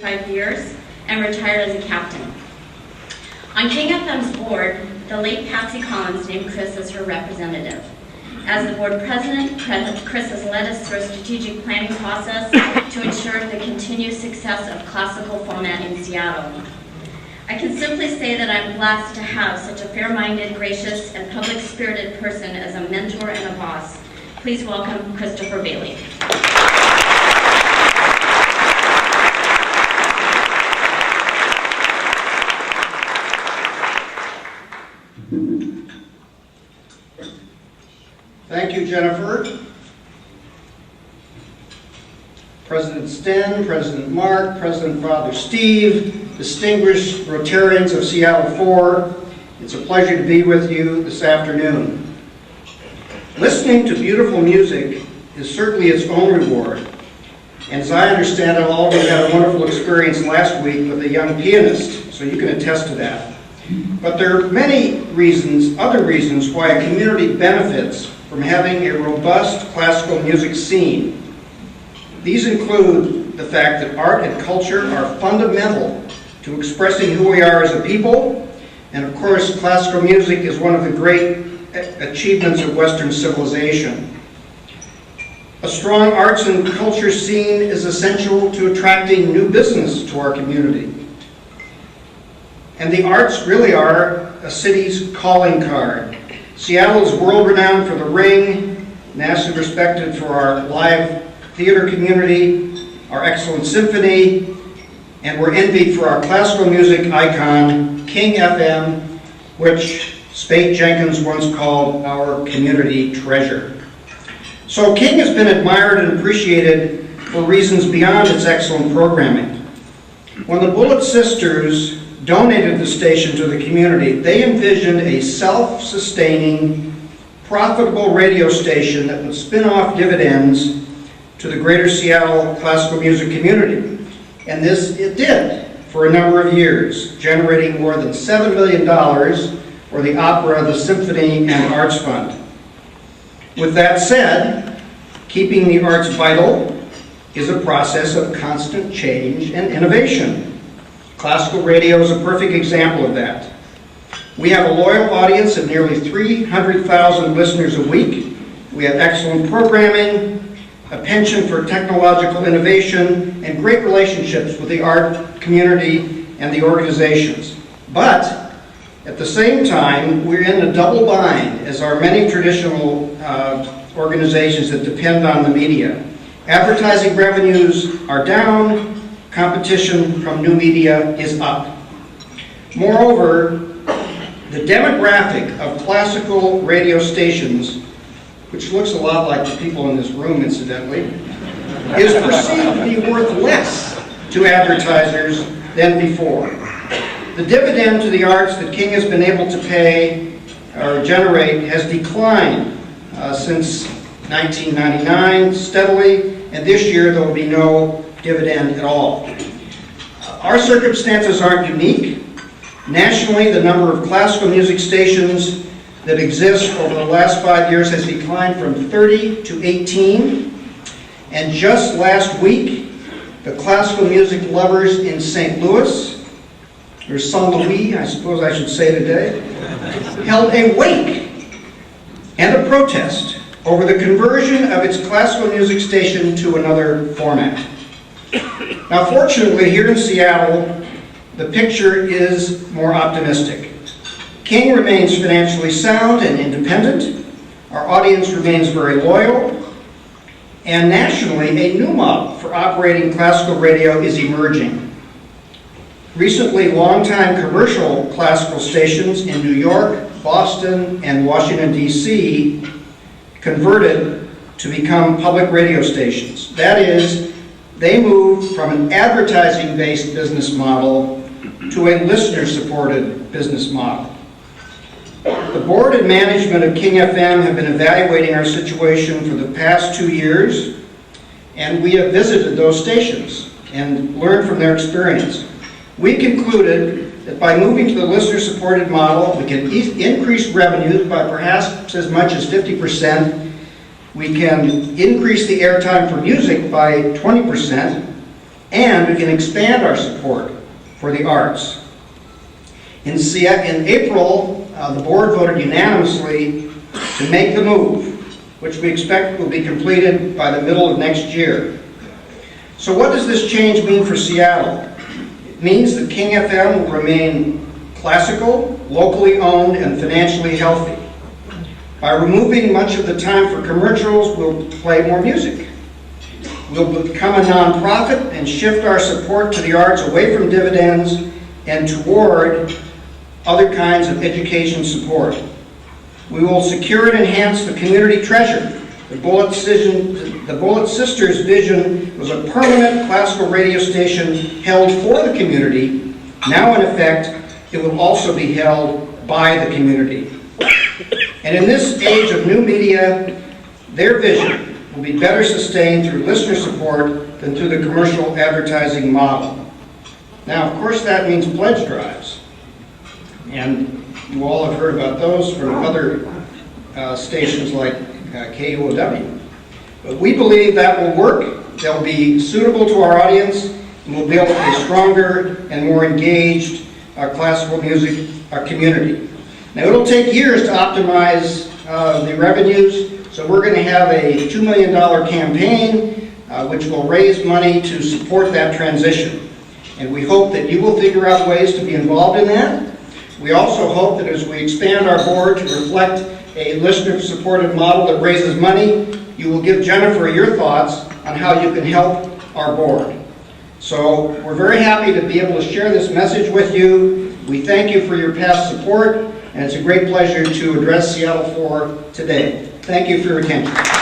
5 years and retired as a captain. On KING-FM's board, the late Patsy Collins named Chris as her representative. As the board president, Chris has led us through a strategic planning process to ensure the continued success of classical format in Seattle. I can simply say that I'm blessed to have such a fair-minded, gracious, and public-spirited person as a mentor and a boss. Please welcome Christopher Bayley. Thank you, Jennifer. President Sten, President Mark, President Father Steve, distinguished Rotarians of Seattle 4, it's a pleasure to be with you this afternoon. Listening to beautiful music is certainly its own reward. And as I understand it, all of you had a wonderful experience last week with a young pianist, so you can attest to that. But there are many reasons, other reasons, why a community benefits from having a robust classical music scene. These include the fact that art and culture are fundamental to expressing who we are as a people, and of course, classical music is one of the great achievements of Western civilization. A strong arts and culture scene is essential to attracting new business to our community. And the arts really are a city's calling card. Seattle is world-renowned for the Ring, nationally respected for our live theater community, our excellent symphony, and we're envied for our classical music icon, KING-FM, which Spade Jenkins once called our community treasure. So King has been admired and appreciated for reasons beyond its excellent programming. When the Bullitt sisters donated the station to the community, they envisioned a self-sustaining, profitable radio station that would spin off dividends to the greater Seattle classical music community. And this it did for a number of years, generating more than $7 million for the opera, the symphony, and arts fund. With that said, keeping the arts vital is a process of constant change and innovation. Classical radio is a perfect example of that. We have a loyal audience of nearly 300,000 listeners a week. We have excellent programming, a penchant for technological innovation, and great relationships with the art community and the organizations. But at the same time, we're in a double bind, as are many traditional organizations that depend on the media. Advertising revenues are down. Competition from new media is up. Moreover, the demographic of classical radio stations, which looks a lot like the people in this room, incidentally, is perceived to be worth less to advertisers than before. The dividend to the arts that King has been able to pay or generate has declined since 1999 steadily, and this year there will be no dividend at all. Our circumstances aren't unique. Nationally, the number of classical music stations that exist over the last 5 years has declined from 30 to 18. And just last week, the classical music lovers in St. Louis, or St. Louis, I suppose I should say today, held a wake and a protest over the conversion of its classical music station to another format. Now, fortunately, here in Seattle, the picture is more optimistic. King remains financially sound and independent. Our audience remains very loyal. And nationally, a new model for operating classical radio is emerging. Recently, longtime commercial classical stations in New York, Boston, and Washington, D.C. converted to become public radio stations. That is, they moved from an advertising-based business model to a listener-supported business model. The board and management of KING-FM have been evaluating our situation for the past 2 years, and we have visited those stations and learned from their experience. We concluded that by moving to the listener-supported model, we can increase revenues by perhaps as much as 50%. We can increase the airtime for music by 20%, and we can expand our support for the arts. In April, the board voted unanimously to make the move, which we expect will be completed by the middle of next year. So what does this change mean for Seattle? It means that King-FM will remain classical, locally owned, and financially healthy. By removing much of the time for commercials, we'll play more music. We'll become a nonprofit and shift our support to the arts away from dividends and toward other kinds of education support. We will secure and enhance the community treasure. The Bullet Sisters vision was a permanent classical radio station held for the community. Now, in effect, it will also be held by the community. And in this age of new media, their vision will be better sustained through listener support than through the commercial advertising model. Now, of course, that means pledge drives. And you all have heard about those from other stations like KUOW. But we believe that will work. They'll be suitable to our audience, and will build a stronger and more engaged classical music community. Now, it'll take years to optimize the revenues, so we're going to have a $2 million campaign which will raise money to support that transition. And we hope that you will figure out ways to be involved in that. We also hope that as we expand our board to reflect a listener-supported model that raises money, you will give Jennifer your thoughts on how you can help our board. So we're very happy to be able to share this message with you. We thank you for your past support, and it's a great pleasure to address Seattle 4 today. Thank you for your attention.